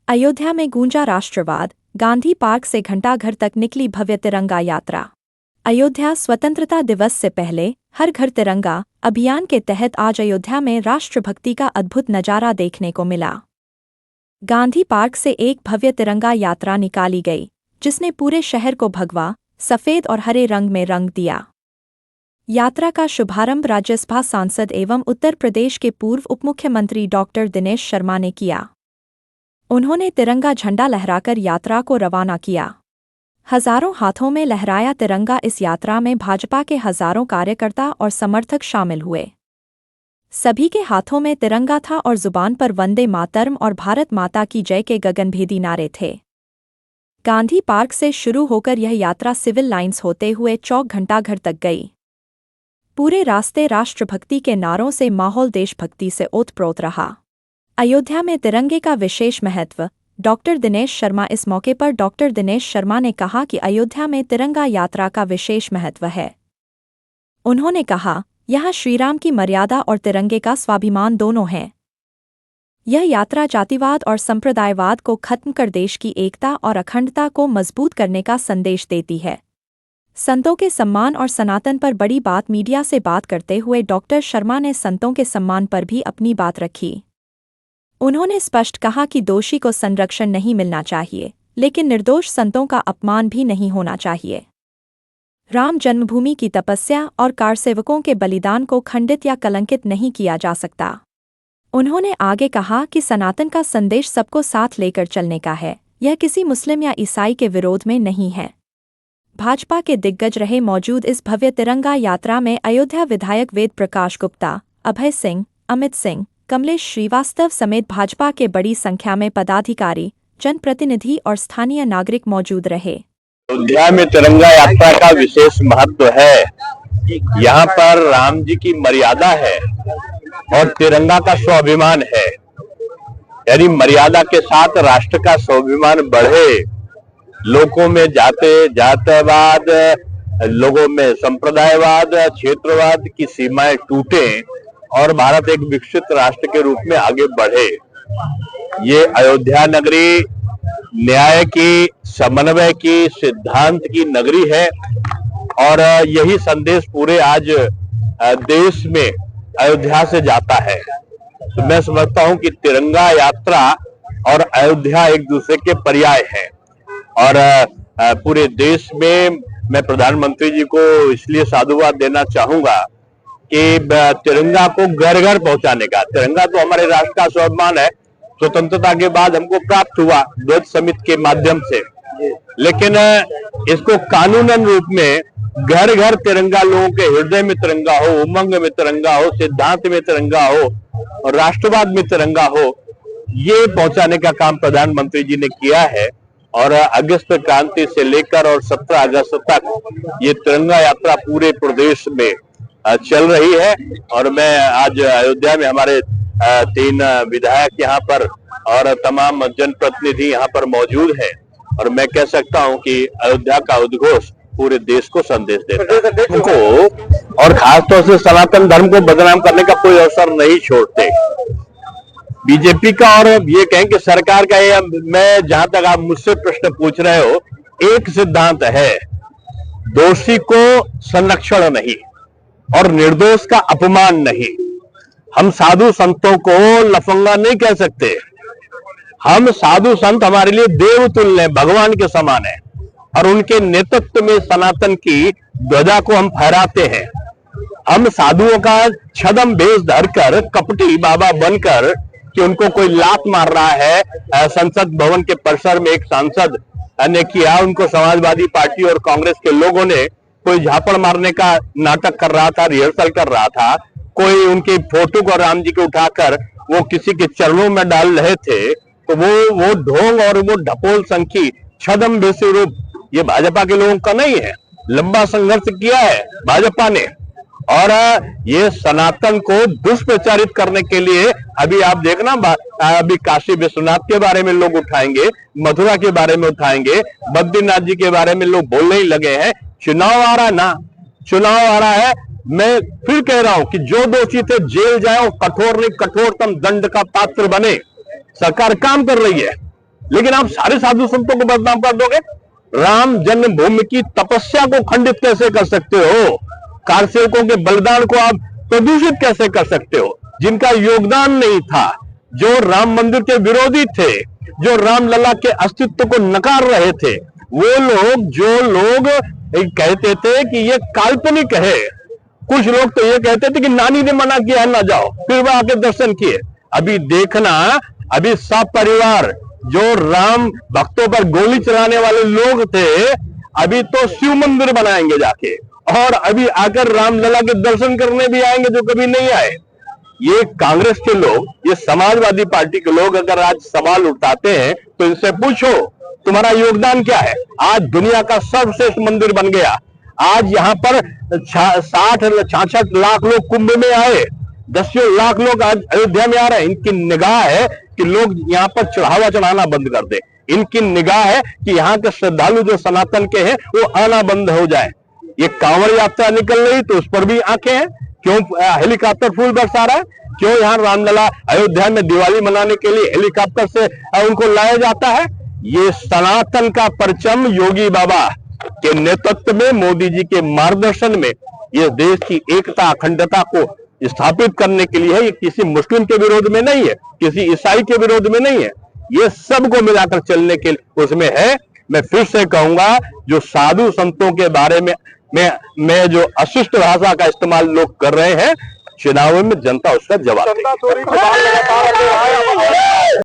अयोध्या में गूंजा राष्ट्रवाद, गांधी पार्क से घंटाघर तक निकली भव्य तिरंगा यात्रा। अयोध्या स्वतंत्रता दिवस से पहले हर घर तिरंगा अभियान के तहत आज अयोध्या में राष्ट्रभक्ति का अद्भुत नजारा देखने को मिला। गांधी पार्क से एक भव्य तिरंगा यात्रा निकाली गई, जिसने पूरे शहर को भगवा, सफेद और हरे रंग में रंग दिया। यात्रा का शुभारंभ राज्यसभा सांसद एवं उत्तर प्रदेश के पूर्व उपमुख्यमंत्री डॉक्टर दिनेश शर्मा ने किया। उन्होंने तिरंगा झंडा लहराकर यात्रा को रवाना किया। हजारों हाथों में लहराया तिरंगा। इस यात्रा में भाजपा के हजारों कार्यकर्ता और समर्थक शामिल हुए। सभी के हाथों में तिरंगा था और जुबान पर वंदे मातरम और भारत माता की जय के गगनभेदी नारे थे। गांधी पार्क से शुरू होकर यह यात्रा सिविल लाइंस होते हुए चौक घंटाघर तक गई। पूरे रास्ते राष्ट्रभक्ति के नारों से माहौल देशभक्ति से ओतप्रोत रहा। अयोध्या में तिरंगे का विशेष महत्व। डॉक्टर दिनेश शर्मा। इस मौके पर डॉक्टर दिनेश शर्मा ने कहा कि अयोध्या में तिरंगा यात्रा का विशेष महत्व है। उन्होंने कहा, यहाँ श्रीराम की मर्यादा और तिरंगे का स्वाभिमान दोनों हैं। यह यात्रा जातिवाद और संप्रदायवाद को खत्म कर देश की एकता और अखंडता को मजबूत करने का संदेश देती है। संतों के सम्मान और सनातन पर बड़ी बात। मीडिया से बात करते हुए डॉक्टर शर्मा ने संतों के सम्मान पर भी अपनी बात रखी। उन्होंने स्पष्ट कहा कि दोषी को संरक्षण नहीं मिलना चाहिए, लेकिन निर्दोष संतों का अपमान भी नहीं होना चाहिए। राम जन्मभूमि की तपस्या और कारसेवकों के बलिदान को खंडित या कलंकित नहीं किया जा सकता। उन्होंने आगे कहा कि सनातन का संदेश सबको साथ लेकर चलने का है, यह किसी मुस्लिम या ईसाई के विरोध में नहीं है। भाजपा के दिग्गज रहे मौजूद इस भव्य तिरंगा यात्रा में अयोध्या विधायक वेद प्रकाश गुप्ता, अभय सिंह, अमित सिंह, कमलेश श्रीवास्तव समेत भाजपा के बड़ी संख्या में पदाधिकारी, जनप्रतिनिधि और स्थानीय नागरिक मौजूद रहे। अयोध्या में तिरंगा यात्रा का विशेष महत्व है। यहाँ पर राम जी की मर्यादा है और तिरंगा का स्वाभिमान है। यानी मर्यादा के साथ राष्ट्र का स्वाभिमान बढ़े, लोगों में जातिवाद, लोगों में संप्रदायवाद, क्षेत्रवाद की सीमाएं टूटे और भारत एक विकसित राष्ट्र के रूप में आगे बढ़े। ये अयोध्या नगरी न्याय की, समन्वय की, सिद्धांत की नगरी है और यही संदेश पूरे आज देश में अयोध्या से जाता है। तो मैं समझता हूं कि तिरंगा यात्रा और अयोध्या एक दूसरे के पर्याय हैं और पूरे देश में मैं प्रधानमंत्री जी को इसलिए साधुवाद देना चाहूंगा कि तिरंगा को घर घर पहुंचाने का। तिरंगा तो हमारे राष्ट्र का स्वाभिमान है, स्वतंत्रता के बाद हमको प्राप्त हुआ ध्वज समिति के माध्यम से, लेकिन इसको कानूनन रूप में घर घर तिरंगा, लोगों के हृदय में तिरंगा हो, उमंग में तिरंगा हो, सिद्धांत में तिरंगा हो और राष्ट्रवाद में तिरंगा हो, ये पहुंचाने का काम प्रधानमंत्री जी ने किया है। और अगस्त क्रांति से लेकर और 17 अगस्त तक ये तिरंगा यात्रा पूरे प्रदेश में चल रही है। और मैं आज अयोध्या में हमारे 3 विधायक यहाँ पर और तमाम जनप्रतिनिधि यहाँ पर मौजूद हैं और मैं कह सकता हूँ कि अयोध्या का उद्घोष पूरे देश को संदेश देता है उनको, और खासतौर से सनातन धर्म को बदनाम करने का कोई अवसर नहीं छोड़ते। बीजेपी का और ये कहें कि सरकार का, ये मैं जहां तक आप मुझसे प्रश्न पूछ रहे हो, एक सिद्धांत है, दोषी को संरक्षण नहीं और निर्दोष का अपमान नहीं। हम साधु संतों को लफंगा नहीं कह सकते। हम साधु संत हमारे लिए देवतुल्य हैं, भगवान के समान है और उनके नेतृत्व में सनातन की ध्वजा को हम फहराते हैं। हम साधुओं का छद्म भेष धरकर, कपटी बाबा बनकर कि उनको कोई लात मार रहा है, संसद भवन के परिसर में एक सांसद ने किया, उनको समाजवादी पार्टी और कांग्रेस के लोगों ने कोई झापड़ मारने का नाटक कर रहा था, रिहर्सल कर रहा था, कोई उनकी फोटो को राम जी को उठाकर वो किसी के चरणों में डाल रहे थे, तो वो ढोंग और वो ढपोल संखी छद्म भेषी रूप ये भाजपा के लोगों का नहीं है। लंबा संघर्ष किया है भाजपा ने और ये सनातन को दुष्प्रचारित करने के लिए अभी आप देखना, अभी काशी विश्वनाथ के बारे में लोग उठाएंगे, मथुरा के बारे में उठाएंगे, बद्रीनाथ जी के बारे में लोग बोलने ही लगे हैं। चुनाव आ रहा है ना, चुनाव आ रहा है। मैं फिर कह रहा हूं कि जो दोषी थे जेल जाए, कठोर नहीं कठोरतम दंड का पात्र बने। सरकार काम कर रही है, लेकिन आप सारे साधु संतों को बदनाम कर दोगे। राम जन्मभूमि की तपस्या को खंडित कैसे कर सकते हो? कारसेवकों के बलिदान को आप प्रदूषित कैसे कर सकते हो? जिनका योगदान नहीं था, जो राम मंदिर के विरोधी थे, जो रामलला के अस्तित्व को नकार रहे थे, वो लोग जो लोग कहते थे कि ये काल्पनिक है, कुछ लोग तो ये कहते थे कि नानी ने मना किया है ना जाओ, फिर वह आके दर्शन किए। अभी देखना, अभी सब परिवार जो राम भक्तों पर गोली चलाने वाले लोग थे, अभी तो शिव मंदिर बनाएंगे जाके, और अभी आकर रामलला के दर्शन करने भी आएंगे जो कभी नहीं आए। ये कांग्रेस के लोग, ये समाजवादी पार्टी के लोग अगर आज सवाल उठाते हैं तो इनसे पूछो तुम्हारा योगदान क्या है? आज दुनिया का सर्वश्रेष्ठ मंदिर बन गया। आज यहाँ पर 66 लाख लोग कुंभ में आए, 10 लाख लोग आज अयोध्या में आ रहे हैं। इनकी निगाह है कि लोग यहाँ पर चढ़ावा चढ़ाना बंद कर दे। इनकी निगाह है कि यहाँ के श्रद्धालु जो सनातन के हैं वो आना बंद हो जाए। ये कांवड़ यात्रा निकल रही तो उस पर भी आंखें हैं। क्यों हेलीकॉप्टर फूल बरसा रहा है? क्यों यहाँ रामलला अयोध्या में दिवाली मनाने के लिए हेलीकॉप्टर से उनको लाया जाता है? ये सनातन का परचम योगी बाबा के नेतृत्व में, मोदी जी के मार्गदर्शन में ये देश की एकता अखंडता को स्थापित करने के लिए है। ये किसी मुस्लिम के विरोध में नहीं है, किसी ईसाई के विरोध में नहीं है, ये सबको मिलाकर चलने के उसमें है। मैं फिर से कहूंगा, जो साधु संतों के बारे में मैं जो अशिष्ट भाषा का इस्तेमाल लोग कर रहे हैं, चुनाव में जनता उसका जवाब देगी।